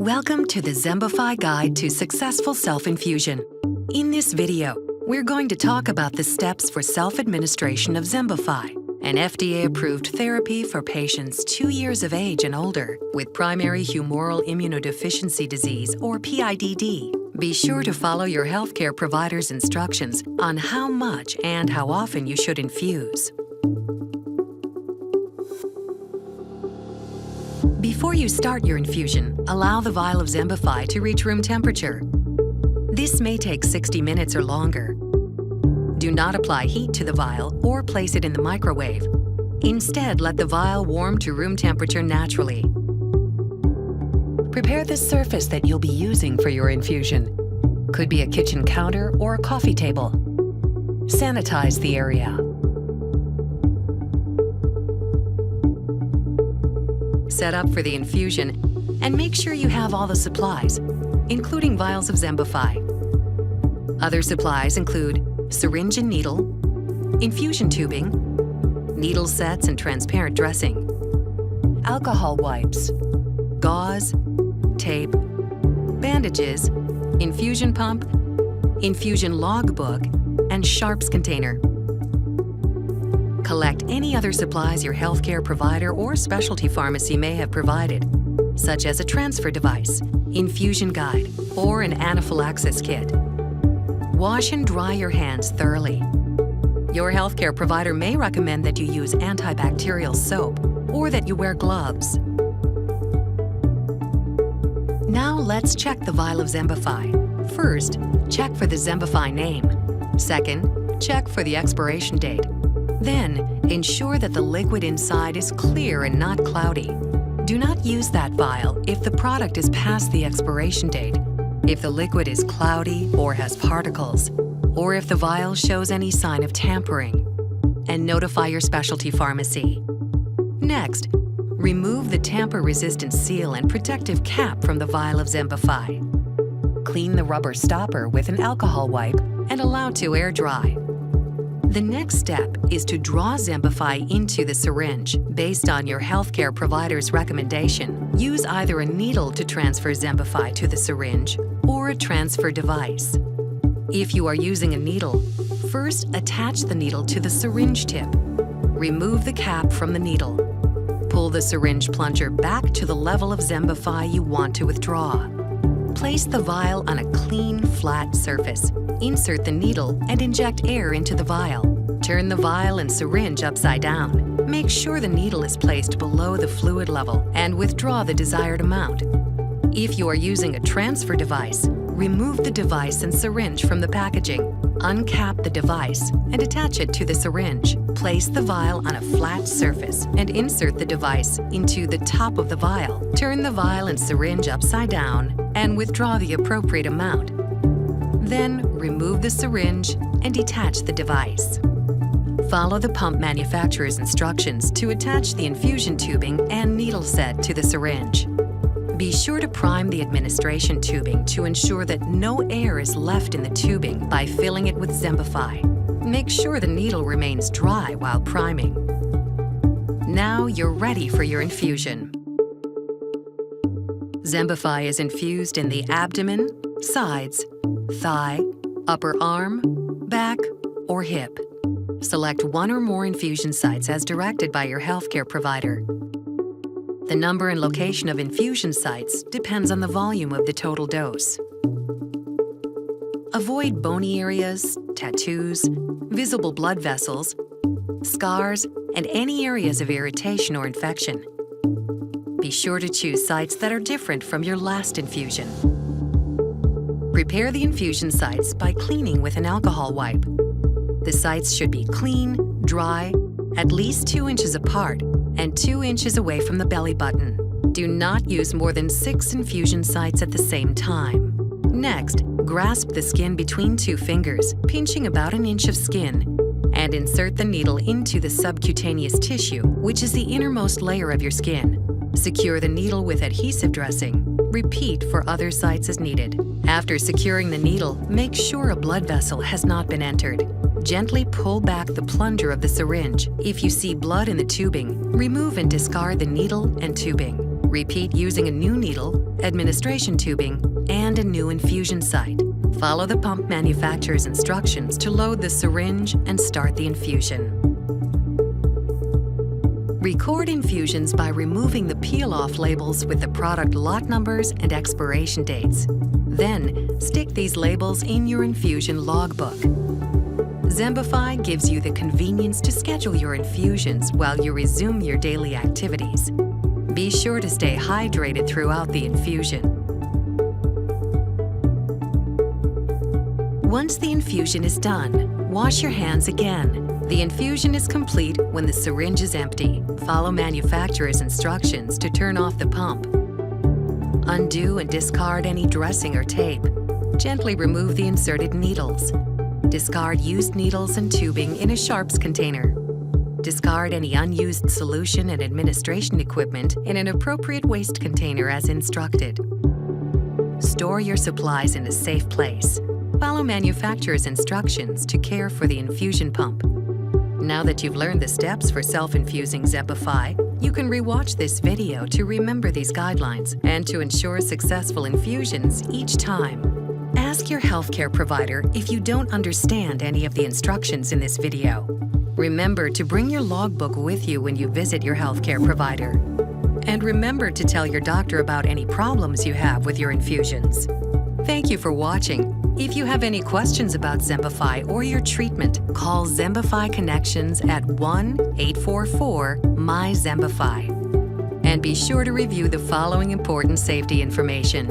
Welcome to the XEMBIFY Guide to Successful Self-Infusion. In this video, we're going to talk about the steps for self-administration of XEMBIFY, an FDA-approved therapy for patients 2 years of age and older with primary humoral immunodeficiency disease, or PIDD. Be sure to follow your healthcare provider's instructions on how much and how often you should infuse. Before you start your infusion, allow the vial of XEMBIFY to reach room temperature. This may take 60 minutes or longer. Do not apply heat to the vial or place it in the microwave. Instead, let the vial warm to room temperature naturally. Prepare the surface that you'll be using for your infusion. Could be a kitchen counter or a coffee table. Sanitize the area. Set up for the infusion and make sure you have all the supplies, including vials of XEMBIFY. Other supplies include syringe and needle, infusion tubing, needle sets and transparent dressing, alcohol wipes, gauze, tape, bandages, infusion pump, infusion logbook, and sharps container. Collect any other supplies your healthcare provider or specialty pharmacy may have provided, such as a transfer device, infusion guide, or an anaphylaxis kit. Wash and dry your hands thoroughly. Your healthcare provider may recommend that you use antibacterial soap or that you wear gloves. Now let's check the vial of XEMBIFY. First, check for the XEMBIFY name. Second, check for the expiration date. Then, ensure that the liquid inside is clear and not cloudy. Do not use that vial if the product is past the expiration date, if the liquid is cloudy or has particles, or if the vial shows any sign of tampering, and notify your specialty pharmacy. Next, remove the tamper-resistant seal and protective cap from the vial of XEMBIFY. Clean the rubber stopper with an alcohol wipe and allow to air dry. The next step is to draw XEMBIFY into the syringe based on your healthcare provider's recommendation. Use either a needle to transfer XEMBIFY to the syringe or a transfer device. If you are using a needle, first attach the needle to the syringe tip. Remove the cap from the needle. Pull the syringe plunger back to the level of XEMBIFY you want to withdraw. Place the vial on a clean, flat surface. Insert the needle and inject air into the vial. Turn the vial and syringe upside down. Make sure the needle is placed below the fluid level and withdraw the desired amount. If you are using a transfer device, remove the device and syringe from the packaging. Uncap the device and attach it to the syringe. Place the vial on a flat surface and insert the device into the top of the vial. Turn the vial and syringe upside down and withdraw the appropriate amount. Then remove the syringe and detach the device. Follow the pump manufacturer's instructions to attach the infusion tubing and needle set to the syringe. Be sure to prime the administration tubing to ensure that no air is left in the tubing by filling it with XEMBIFY. Make sure the needle remains dry while priming. Now you're ready for your infusion. XEMBIFY is infused in the abdomen, sides, thigh, upper arm, back, or hip. Select one or more infusion sites as directed by your healthcare provider. The number and location of infusion sites depends on the volume of the total dose. Avoid bony areas, tattoos, visible blood vessels, scars, and any areas of irritation or infection. Be sure to choose sites that are different from your last infusion. Prepare the infusion sites by cleaning with an alcohol wipe. The sites should be clean, dry, at least 2 inches apart, and 2 inches away from the belly button. Do not use more than 6 infusion sites at the same time. Next, grasp the skin between 2 fingers, pinching about 1 inch of skin, and insert the needle into the subcutaneous tissue, which is the innermost layer of your skin. Secure the needle with adhesive dressing. Repeat for other sites as needed. After securing the needle, make sure a blood vessel has not been entered. Gently pull back the plunger of the syringe. If you see blood in the tubing, remove and discard the needle and tubing. Repeat using a new needle, administration tubing, and a new infusion site. Follow the pump manufacturer's instructions to load the syringe and start the infusion. Record infusions by removing the peel-off labels with the product lot numbers and expiration dates. Then, stick these labels in your infusion logbook. XEMBIFY gives you the convenience to schedule your infusions while you resume your daily activities. Be sure to stay hydrated throughout the infusion. Once the infusion is done, wash your hands again. The infusion is complete when the syringe is empty. Follow manufacturer's instructions to turn off the pump. Undo and discard any dressing or tape. Gently remove the inserted needles. Discard used needles and tubing in a sharps container. Discard any unused solution and administration equipment in an appropriate waste container as instructed. Store your supplies in a safe place. Follow manufacturer's instructions to care for the infusion pump. Now that you've learned the steps for self-infusing XEMBIFY, you can re-watch this video to remember these guidelines and to ensure successful infusions each time. Ask your healthcare provider if you don't understand any of the instructions in this video. Remember to bring your logbook with you when you visit your healthcare provider. And remember to tell your doctor about any problems you have with your infusions. Thank you for watching. If you have any questions about XEMBIFY or your treatment, call XEMBIFY Connections at 1-844-MY-XEMBIFY. And be sure to review the following important safety information.